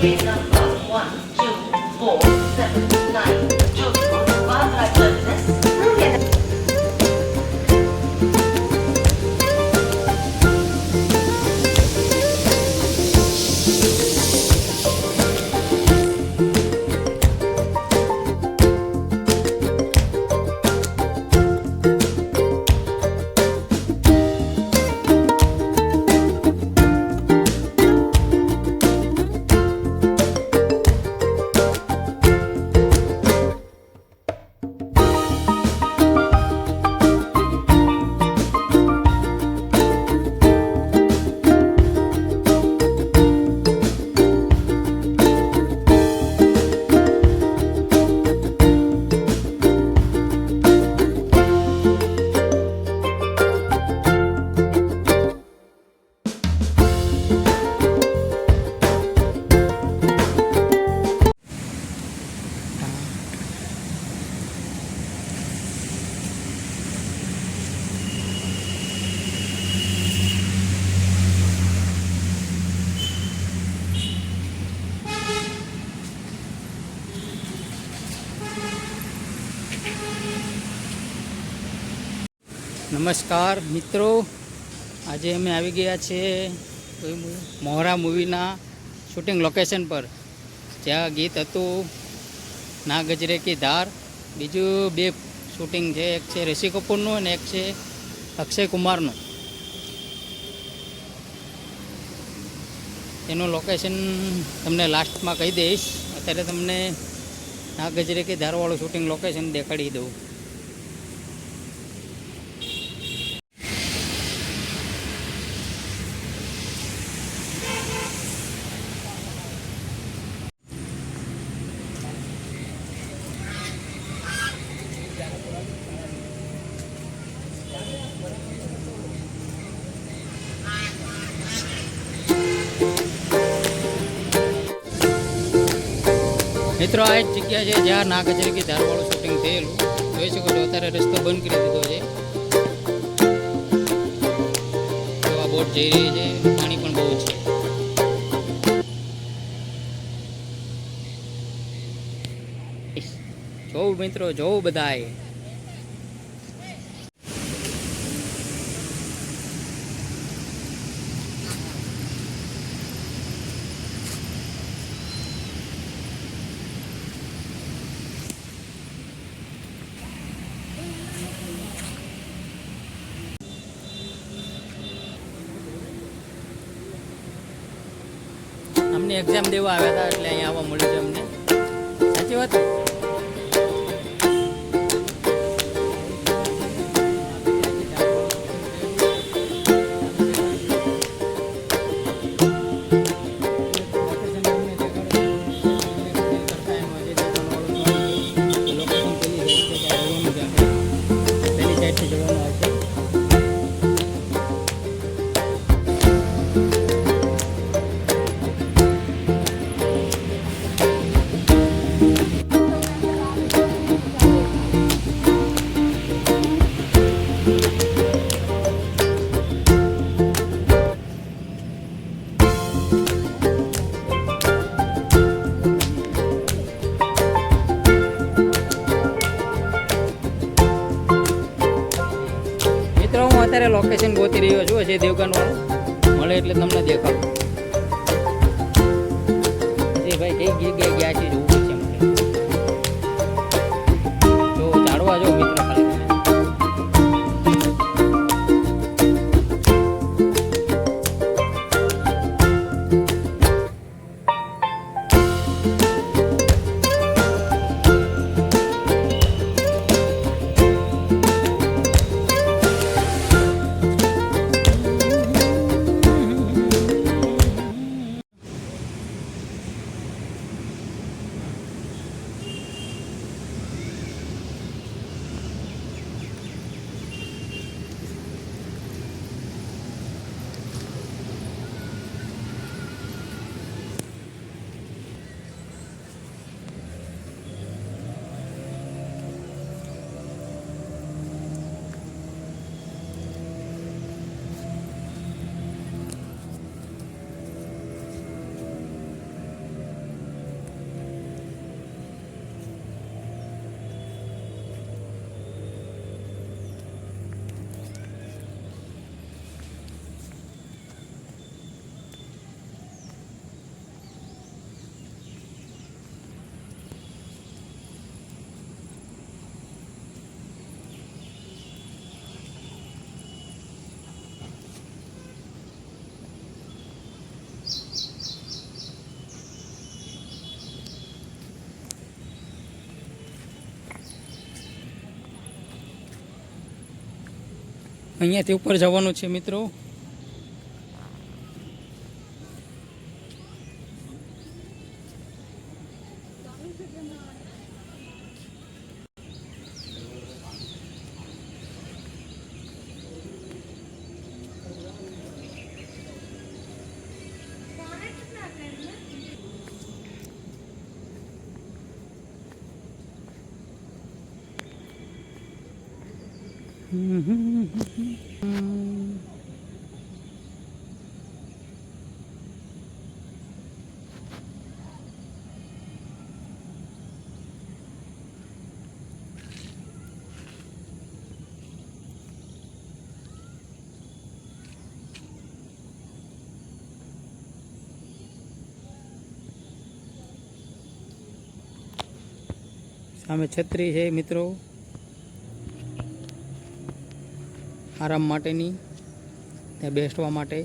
Gate number 1, 2, 4, 7, 9. Jodhpur to Agra terminus will get નમસ્કાર મિત્રો, આજે અમે આવી ગયા છીએ મોહરા મૂવીના શૂટિંગ લોકેશન પર, જ્યાં ગીત હતું ના ગજરે કી ધાર. બીજું બે શૂટિંગ છે, એક છે ઋષિ કપૂરનું અને એક છે અક્ષય કુમારનું. એનું લોકેશન તમને લાસ્ટમાં કહી દઈશ. અત્યારે તમને ના ગજરે કી ધારવાળું શૂટિંગ લોકેશન દેખાડી દઉં. મિત્રો, આ એક જગ્યા છે જ્યાં ના ગજરે કી ધારવાળું શૂટિંગ થયેલું. જોઈ શકો છો, અત્યારે રસ્તો બંધ કરી દીધો છે. આ બોટ જઈ રહી છે, પાણી પણ બહુ છે. જોવું મિત્રો, જોવું બધાએ. અમને એક્ઝામ દેવા આવ્યા હતા એટલે અહીંયા આવવા મળ્યું છે અમને. સાચી વાત. અત્યારે લોકેશન ગોતી રહ્યો છું, અજય દેવગન વાળું મળે એટલે તમને દેખાડું. એ ભાઈ કઈ જગ્યાએ ગયા છે જોવું છે મને. જો ચાડવા જો મિત્રો ખાલી. અહીંયાથી ઉપર જવાનું છે મિત્રો. સામે છત્રી છે મિત્રો, આરામ માટેની, ત્યાં બેસવા માટે.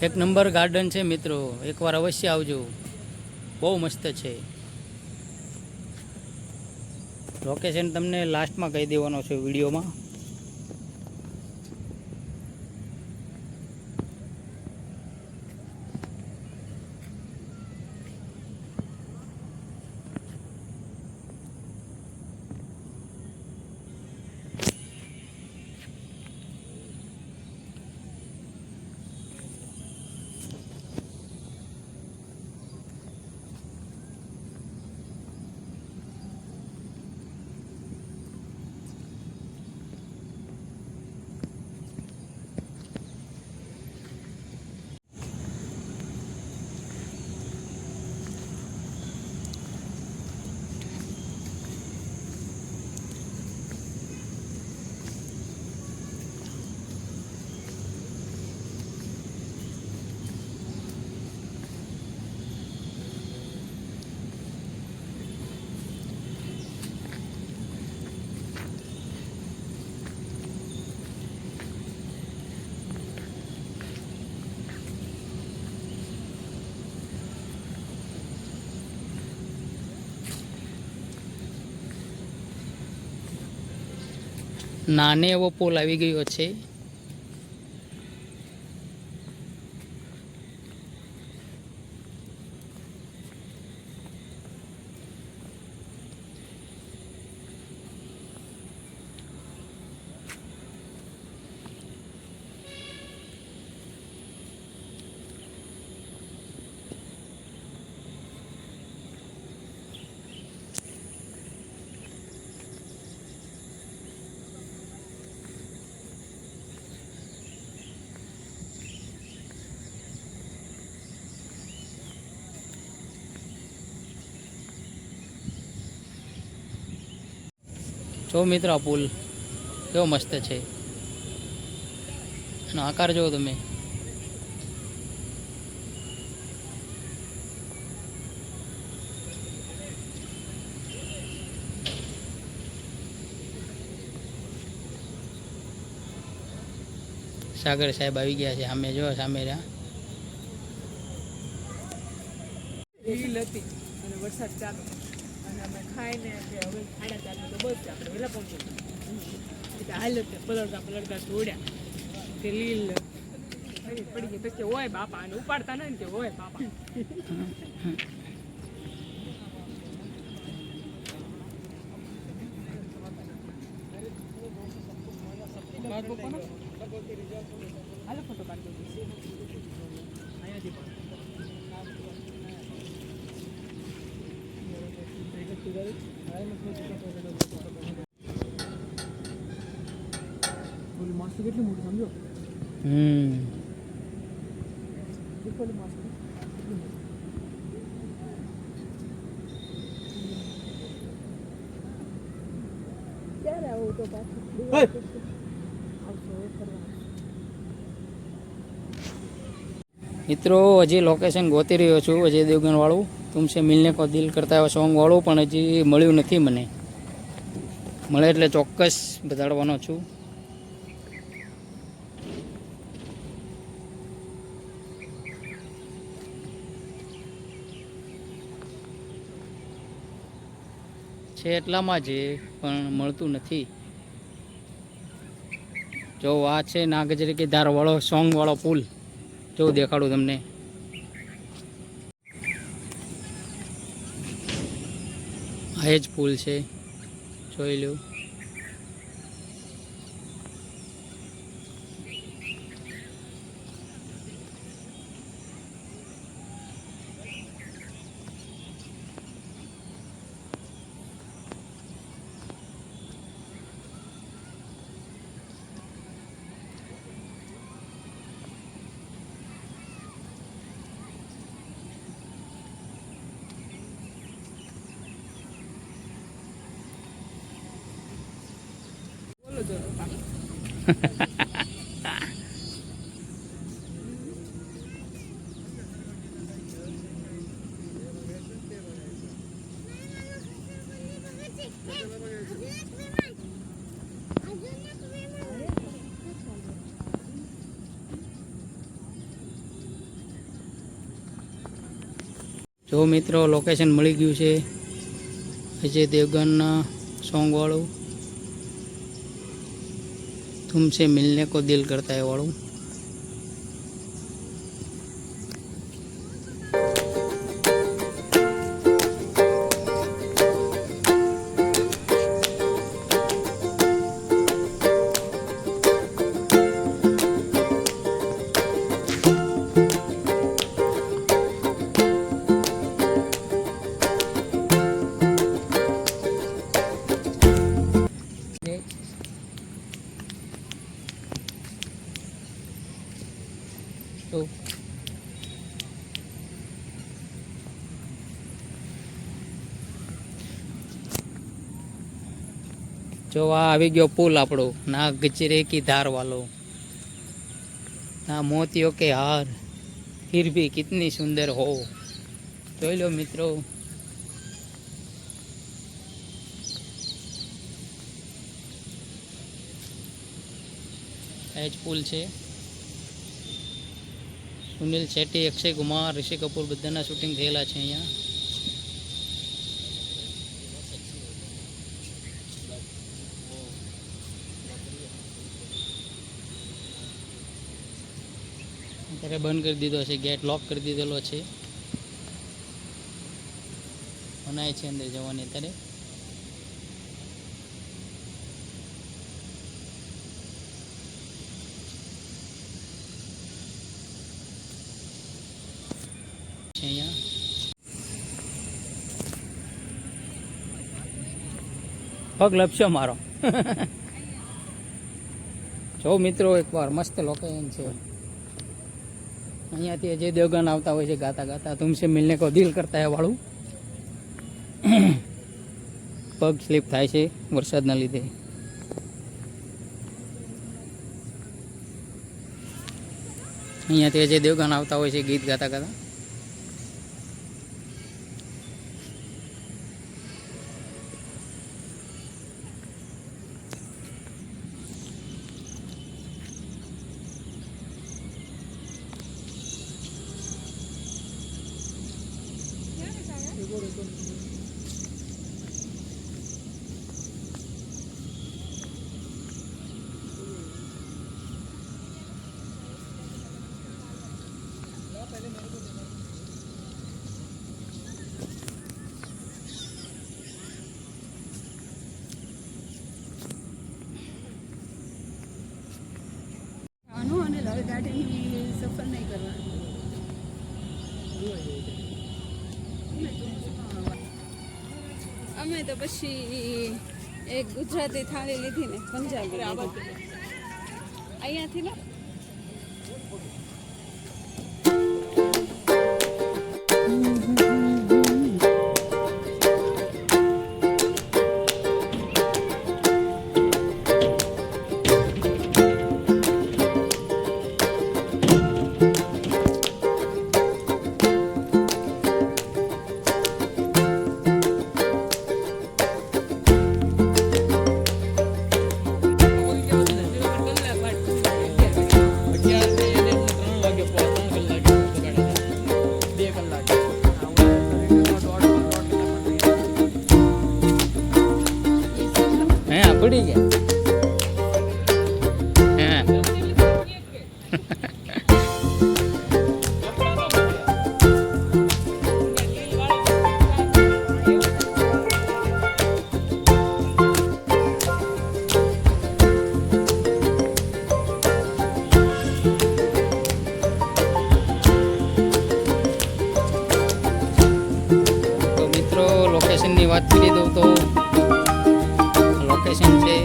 એક નંબર ગાર્ડન છે મિત્રો, એકવાર અવશ્ય આવજો, બહુ મસ્ત છે. લોકેશન તમને લાસ્ટમાં કહી દેવાનો છે વિડીયોમાં. નાને એવો પોલ આવી ગયો છે. જો મિત્રો આ પુલ કેવો મસ્ત છે, એનો આકાર જુઓ તમે. સાગર સાહેબ આવી ગયા છે સામે, જો સામે રહ્યા. રીલ હતી અને વરસાદ ચાલુ અને અમે ખાઈને કે હવે 4:30 તો બસ આપણે વહેલા પહોંચી એટલે હાલ પલળતા દોડ્યા કે લીલ પડી ગઈ પછી હોય બાપા, અને ઉપાડતા નહીં કે હોય બાપા. હાલો ફોટો કાઢી દો અહીંયાથી પણ. માસ્ક કેટલી મોટી સમજો. માસ્ક તો પાછું આવશો ફરવા. મિત્રો હજી લોકેશન ગોતી રહ્યો છું, અજય દેવગન વાળું તુમસે મિલને કો દિલ કરતા હોય સોંગ વાળું, પણ હજી મળ્યું નથી. મને મળે એટલે ચોક્કસ બતાડવાનો છું. છે એટલામાં જ પણ મળતું નથી. જો આ છે નાગજરી કે ધાર વાળો સોંગ વાળો પુલ, જો દેખાડું તમને. આ જ પુલ છે, જોઈ લો. બોલો જો જો મિત્રો લોકેશન મળી ગયું છે, અજય દેવગનના સોંગ વાળું તુમસે મિલને કો દિલ કરતા હે વાળું. તો જો આ આવી ગયો પુલ આપણો, ના ગજરે કી ધાર વાલો, ના મોતિયો કે હાર फिर भी कितनी सुंदर हो. જોઈ લો મિત્રો. એજ પુલ છે. સુનિલ શેટ્ટી, અક્ષય કુમાર, ઋષિ કપૂર બધાના શૂટિંગ થયેલા છે અહીંયા. અત્યારે બંધ કરી દીધો છે, ગેટ લોક કરી દીધેલો છે. મનાય છે અંદર જવાની અત્યારે. અહીંયા પગ લપસ્યો મારો. જો મિત્રો એકવાર મસ્ત લોકેશન છે. અહીંયાથી અજય દેવગન આવતા હોય છે ગાતા ગાતા તુમસે મિલને કો દિલ કરતા હે વાળું. પગ સ્લીપ થાય છે વરસાદના લીધે. અહીંયાથી અજય દેવગન આવતા હોય છે ગીત ગાતા ગાતા. અને હવે ગાડીની સફર નહીં કરવાની. અમે તો પછી એક ગુજરાતી થાળી લીધી ને પંજાબી અહીંયાથી ને. વાત કરી દઉં તો લોકેશન છે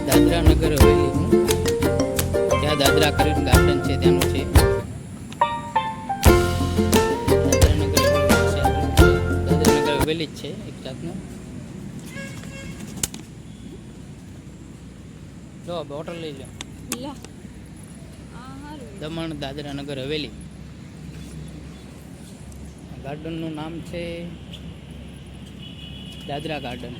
દાદરા નગર હવેલીનું. ત્યાં દાદરા કરીને ગાર્ડન છે ત્યાંનું છે. દાદરા નગર હવેલી જ છે એક જાતનું. જો બોટલ લઈ લો. દમણ દાદરા નગર હવેલી. ગાર્ડનનું નામ છે દાદરા ગાર્ડન.